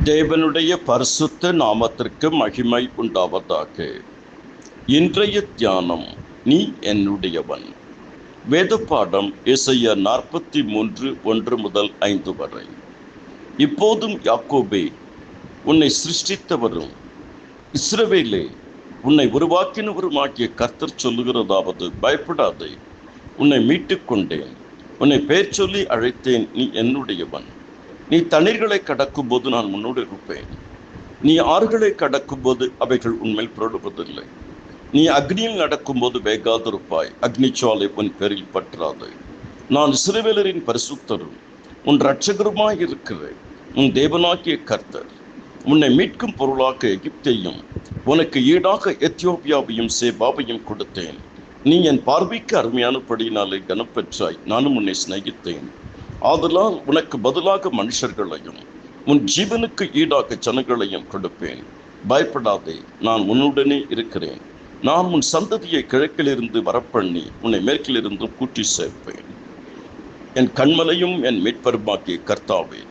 தேவனுடைய பரிசுத்த நாமத்திற்கு மகிமை உண்டாவதாக. இன்றைய தியானம், நீ என்னுடையவன். வேத பாடம் எசையா 43 1-5 வரை. இப்போதும் யாக்கோபே, உன்னை சிருஷ்டித்தவரும் இஸ்ரவேலே, உன்னை உருவாக்கினவருமாகிய கர்த்தர் சொல்லுகிறதாவது, பயப்படாதே, உன்னை மீட்டுக் கொண்டேன், உன்னை பெயர் சொல்லி அழைத்தேன், நீ என்னுடையவன். நீ தண்ணீர்களை கடக்கும் போது நான் உன்னோடு இருப்பேன். நீ ஆறுகளை கடக்கும் போது அவைகள் உன்மேல் புரடுவதில்லை. நீ அக்னியில் நடக்கும்போது வேகாதிருப்பாய், அக்னிச்சாலை உன் பேரில் பற்றாது. நான் இஸ்ரவேலரின் பரிசுத்தரும் உன் இரட்சகருமாய் இருக்கிறேன். உன் தேவனாகிய கர்த்தர். உன்னை மீட்கும் பொருளாக எகிப்தையும் உனக்கு ஈடாக எத்தியோப்பியாவையும் சேபாவையும் கொடுத்தேன். நீ என் பார்வைக்கு அருமையானபடியினாலே கனப்பெற்றாய், நானும் உன்னை சிநேகித்தேன். ஆதலால் உனக்கு பதிலாக மனுஷர்களையும் உன் ஜீவனுக்கு ஈடாக ஜனங்களையும் கொடுப்பேன். பயப்படாதே, நான் உன்னுடனே இருக்கிறேன். நான் உன் சந்ததியை கிழக்கிலிருந்து வரப்பண்ணி உன்னை மேற்கிலிருந்து கூட்டி சேர்ப்பேன். என் கண்மலையும் என் மீட்பருமாகிய கர்த்தாவே,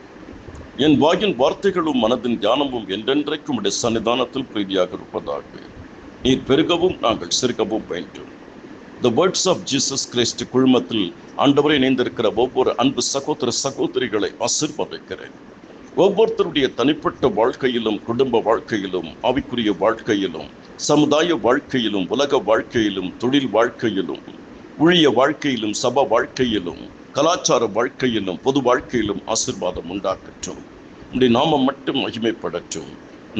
என் வாயின் வார்த்தைகளும் மனதின் தியானமும் என்றென்றைக்கும் உடைய சன்னிதானத்தில் பிரீதியாக இருப்பதாக. நீர் பெருகவும் நாங்கள் சிறுகவும் வேண்டும். The words of Jesus Christ குழுமத்தில் ஆண்டவரை இணைந்திருக்கிற ஒவ்வொரு அன்பு சகோதர சகோதரிகளை ஆசீர்வதிக்கிறேன். ஒவ்வொருத்தருடைய தனிப்பட்ட வாழ்க்கையிலும், குடும்ப வாழ்க்கையிலும், ஆவிக்குரிய வாழ்க்கையிலும், சமுதாய வாழ்க்கையிலும், உலக வாழ்க்கையிலும், தொழில் வாழ்க்கையிலும், ஊழிய வாழ்க்கையிலும், சபா வாழ்க்கையிலும், கலாச்சார வாழ்க்கையிலும், பொது வாழ்க்கையிலும் ஆசீர்வாதம் உண்டாக்கட்டும். உடைய நாமம் மட்டும் மகிமைப்படட்டும்.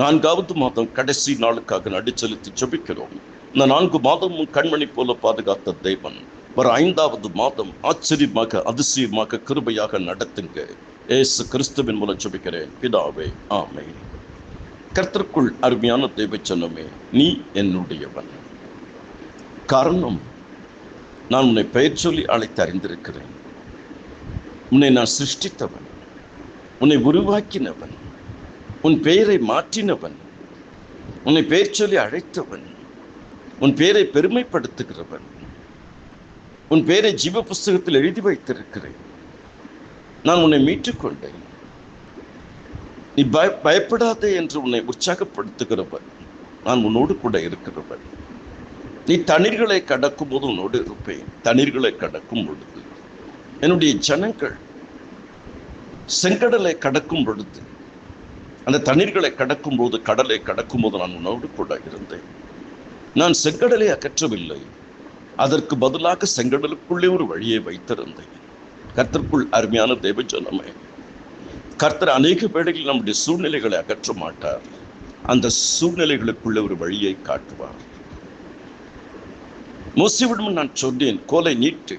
4வது மாதம் கடைசி நாளுக்காக நடிச்செலுத்தி ஜெபிக்கிறோம். இந்த 4 மாதமும் கண்மணி போல பாதுகாத்த தேவன் வர 5வது மாதம் ஆச்சரியமாக, அதிசயமாக, கிருபையாக நடத்துங்க. இயேசு கிறிஸ்துவின் மூலம் ஜெபிக்கிறேன் பிதாவே, ஆமென். கர்த்தருக்குள் அருமையான தேவச்சனமே, நீ என்னுடையவன். காரணம், நான் உன்னை பெயர் சொல்லி அழைத்து அறிந்திருக்கிறேன். உன்னை நான் சிருஷ்டித்தவன், உன்னை உருவாக்கினவன், உன் பெயரை மாற்றினவன், உன்னை பெயர் சொல்லி அழைத்தவன், உன் பெயரை பெருமைப்படுத்துகிறவன், உன் பெயரை ஜீவ புஸ்தகத்தில் எழுதி வைத்திருக்கிறேன். நான் உன்னை மீட்டுக்கொண்டேன். நீ பயப்படாதே என்று உன்னை உற்சாகப்படுத்துகிறவன். நான் உன்னோடு கூட இருக்கிறவன். நீ தண்ணீர்களை கடக்கும் போது உன்னோடு இருப்பேன். தண்ணீர்களை கடக்கும் பொழுது, என்னுடைய ஜனங்கள் செங்கடலை கடக்கும் பொழுது, அந்த தண்ணீர்களை கடக்கும் போது, கடலை கடக்கும் போது நான் உன்னோடு கூட இருந்தேன். நான் செங்கடலை அகற்றவில்லை, அதற்கு பதிலாக செங்கடலுக்குள்ளே ஒரு வழியை வைத்திருந்தேன். கர்த்தருக்குள் அருமையான தேவஜனமே, கர்த்தர் அநேக வேளைகளில் நம்முடைய சூழ்நிலைகளை அகற்ற மாட்டார். அந்த சூழ்நிலைகளுக்குள்ளே ஒரு வழியை காட்டுவார். மோசேவிடம் நான் சொன்னேன், கோலை நீட்டு.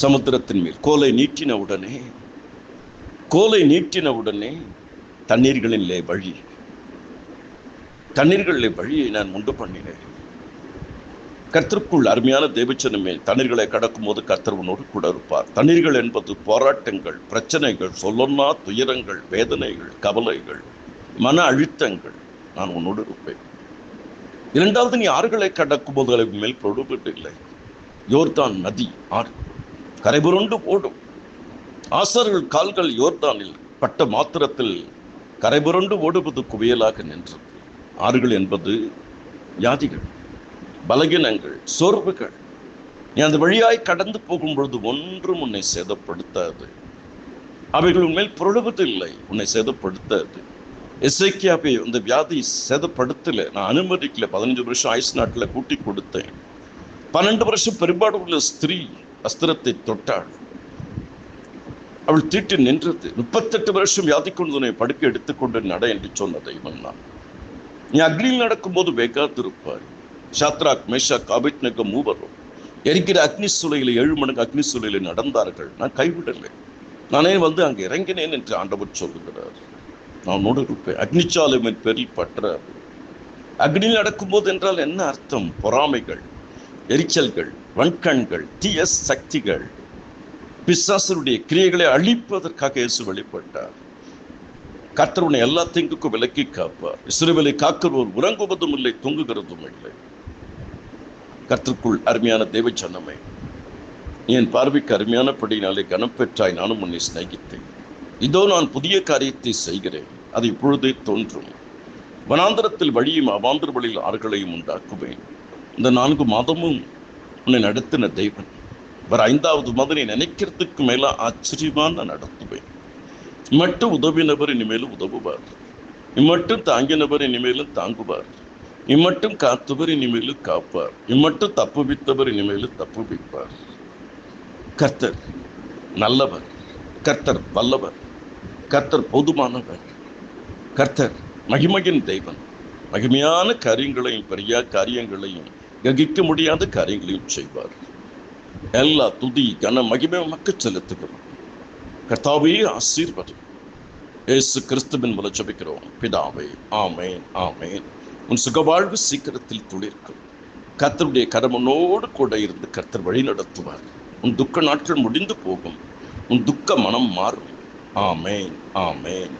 சமுத்திரத்தின் மேல் கோலை நீட்டின உடனே தண்ணீர்களிலே வழி, தண்ணீர்களிலே வழியை நான் உண்டு பண்ணினேன். கர்த்தருக்குள் அருமையான தேவச்சனமே, தண்ணீர்களை கடக்கும் போது கர்த்தர் உன்னோடு கூட இருப்பார். தண்ணீர்கள் என்பது போராட்டங்கள், பிரச்சனைகள், சொல்லொன்னா துயரங்கள், வேதனைகள், கவலைகள், மன அழுத்தங்கள். நான் உன்னோடு இருப்பேன். 2வது, நீ ஆறுகளை கடக்கும் போது அதற்கு மேல் பொடுபட்டு யோர்தான் நதி ஆறு கரைபுரண்டு ஓடும். ஆசார்கள் கால்கள் யோர்தானில் பட்ட மாத்திரத்தில் கரைபுரண்டு ஓடுவது குவியலாக நின்றது. ஆறுகள் என்பது வியாதிகள், பலகீனங்கள், சோர்வுகள். நீ அந்த வழியாய் கடந்து போகும் பொழுது ஒன்றும் உன்னை சேதப்படுத்தாது. அவைகள் உன்மேல் புரளுவதில்லை, உன்னை சேதப்படுத்தாது. எசேக்கியாவை அந்த வியாதி சேதப்படுத்தல, நான் அனுமதிக்கல. 15 வருஷம் ஆயுசு நாட்டில் கூட்டி கொடுத்தேன். 12 வருஷம் பெரும்பாடு உள்ள ஸ்திரீ அஸ்திரத்தை தொட்டாள், அவள் தீட்டு நின்றது. 38 வருஷம் வியாதி கொண்டு உன்னை படுக்க எடுத்துக்கொண்டு நட என்று சொன்ன தெய்வம் நான். நீ அக்னியில் நடக்கும்போது வேகாதிருப்பாய். சாத்ராக், மேஷாக், ஆபேத்நேகோ மூவரும் எரிக்கிற அக்னி சூளையில 7 மடங்கு அக்னி சூளையில நடந்தார்கள். நான் கைவிடலை, நானே வந்து அங்கே இறங்கினேன் என்று ஆண்டவர் சொல்லுகிறார். நான் உன்னோடு இருப்பேன். அக்னிச்சாலை என் பேரில் பற்றாது. அக்னியில் நடக்கும்போது என்றால் என்ன அர்த்தம்? பொறாமைகள், எரிச்சல்கள், வன்கண்கள், தீய சக்திகள், பிசாசனுடைய கிரியைகளை அழிப்பதற்காக இயேசு வெளிப்பட்டார். கர்த்தர் உன்னை எல்லா தீங்குக்கும் விலக்கி காப்பார். இஸ்ரவேலை காக்கிறவர் உறங்குவதும் இல்லை, தூங்குகிறதும் இல்லை. கர்த்தருக்குள் அருமையான தேவச்சனமே, என் பார்வைக்கு அருமையானபடியினாலே கனம் பெற்றாய், நானும் உன்னை சிநேகித்தேன். இதோ நான் புதிய காரியத்தை செய்கிறேன், அது இப்பொழுதே தோன்றும். வனாந்தரத்தில் வழியும் அவாந்தர வழியில் ஆறுகளையும் உண்டாக்குவேன். இந்த 4 மாதமும் உன்னை நடத்தின தெய்வன் வர 5வது மாதம் நீ நினைக்கிறதுக்கு மேல ஆச்சரியமா நான் நடத்துவேன். இம்மட்டும் உதவினவர் இனிமேலும் உதவுவார். இம்மட்டும் தாங்கினவர் இனிமேலும் தாங்குவார். இம்மட்டும் காத்தவர் இனிமேலும் காப்பார். இம்மட்டும் தப்புவித்தவர் இனிமேலும் தப்புவிப்பார். கர்த்தர் நல்லவர், கர்த்தர் வல்லவர், கர்த்தர் போதுமானவர், கர்த்தர் மகிமையின் தெய்வன். மகிமையான காரியங்களையும் பெரிய காரியங்களையும் கிரகிக்க முடியாத காரியங்களையும் செய்வார். எல்லா துதி கன மகிமை மக்கள் செலுத்துகிறோம். கர்த்தாவே ஆசீர்வதி. இயேசு கிறிஸ்துவின் மூலம் ஜெபிக்கிறோம் பிதாவே, ஆமேன் ஆமேன். உன் சுகவாழ்வு சீக்கிரத்தில் துளிர்க்கும். கர்த்தருடைய கரமனோடு கூட இருந்து கர்த்தர் வழி நடத்துவார். உன் துக்க நாட்கள் முடிந்து போகும். உன் துக்க மனம் மாறும். ஆமேன் ஆமேன்.